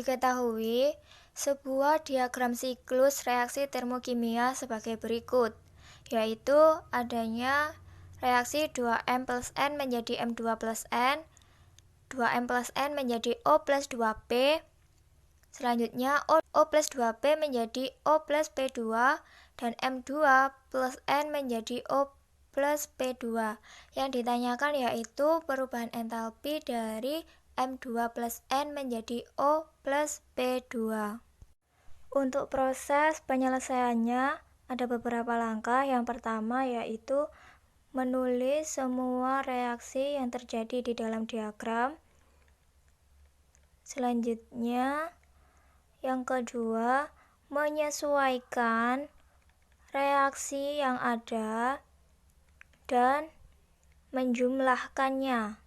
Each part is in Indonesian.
Diketahui sebuah diagram siklus reaksi termokimia sebagai berikut, yaitu adanya reaksi 2M plus N menjadi M2 plus N, 2M plus N menjadi O plus 2P, selanjutnya O plus 2P menjadi O plus P2, dan M2 plus N menjadi O plus P2. Yang ditanyakan yaitu perubahan entalpi dari M2 plus N menjadi O plus P2. Untuk proses penyelesaiannya ada beberapa langkah. Yang pertama yaitu menulis semua reaksi yang terjadi di dalam diagram. Selanjutnya, yang kedua, menyesuaikan reaksi yang ada dan menjumlahkannya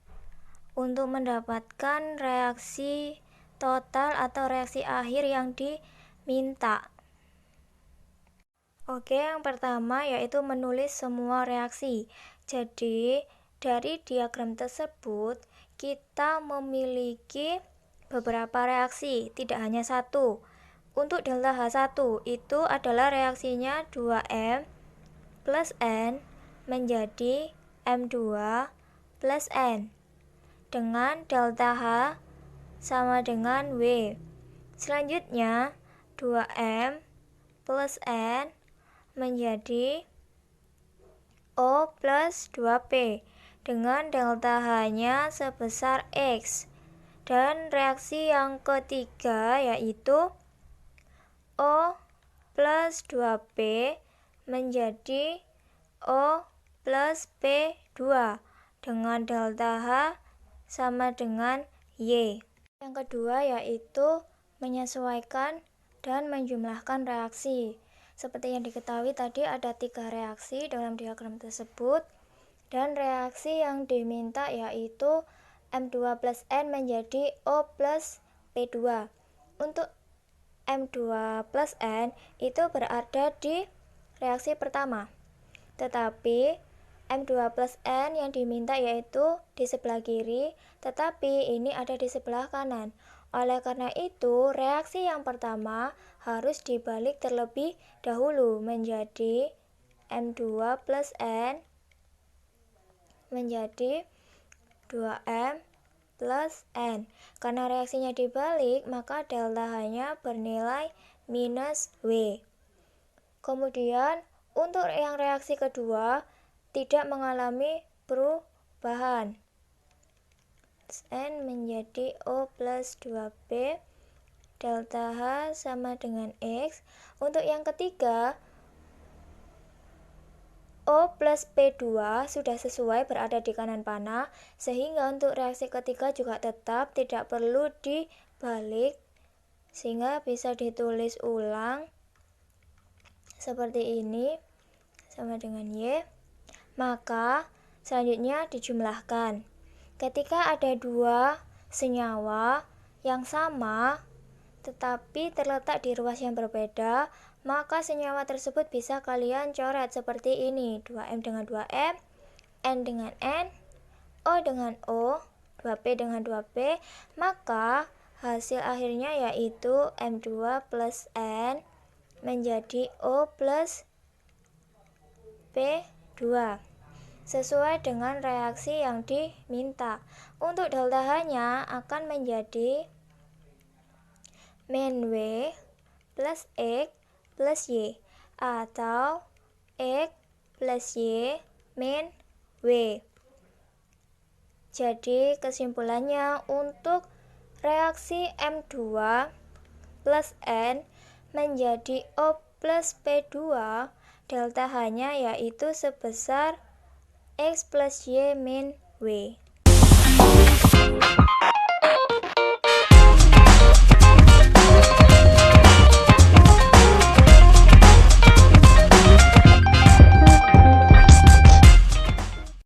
untuk mendapatkan reaksi total atau reaksi akhir yang diminta. Oke, yang pertama yaitu menulis semua reaksi. Jadi, dari diagram tersebut kita memiliki beberapa reaksi, tidak hanya satu. Untuk delta H1 itu adalah reaksinya 2M plus N menjadi M2 plus N dengan delta H sama dengan W. Selanjutnya 2M plus N menjadi O plus 2P dengan delta H-nya sebesar X. Dan reaksi yang ketiga yaitu O plus 2P menjadi O plus P2 dengan delta H sama dengan Y. Yang kedua yaitu menyesuaikan dan menjumlahkan reaksi. Seperti yang diketahui tadi ada 3 reaksi dalam diagram tersebut, dan reaksi yang diminta yaitu M2 plus N menjadi O plus P2. Untuk M2 plus N itu berada di reaksi pertama, tetapi M2 plus N yang diminta yaitu di sebelah kiri, tetapi ini ada di sebelah kanan. Oleh karena itu, reaksi yang pertama harus dibalik terlebih dahulu menjadi M2 plus N menjadi 2M plus N. Karena reaksinya dibalik, maka delta H-nya bernilai minus W. Kemudian, untuk yang reaksi kedua, tidak mengalami perubahan. N menjadi O plus 2P, delta H sama dengan X. Untuk yang ketiga, O plus P2 sudah sesuai berada di kanan panah, sehingga untuk reaksi ketiga juga tetap tidak perlu dibalik, sehingga bisa ditulis ulang seperti ini sama dengan Y. Maka selanjutnya dijumlahkan. Ketika ada 2 senyawa yang sama tetapi terletak di ruas yang berbeda, maka senyawa tersebut bisa kalian coret seperti ini. 2M dengan 2M, N dengan N, O dengan O, 2P dengan 2P. Maka hasil akhirnya yaitu M2 plus N menjadi O plus P2 sesuai dengan reaksi yang diminta. Untuk delta H-nya akan menjadi min W plus X plus Y atau X plus Y min W. Jadi kesimpulannya untuk reaksi M2 plus N menjadi O plus P2, delta H-nya yaitu sebesar X plus Y min W.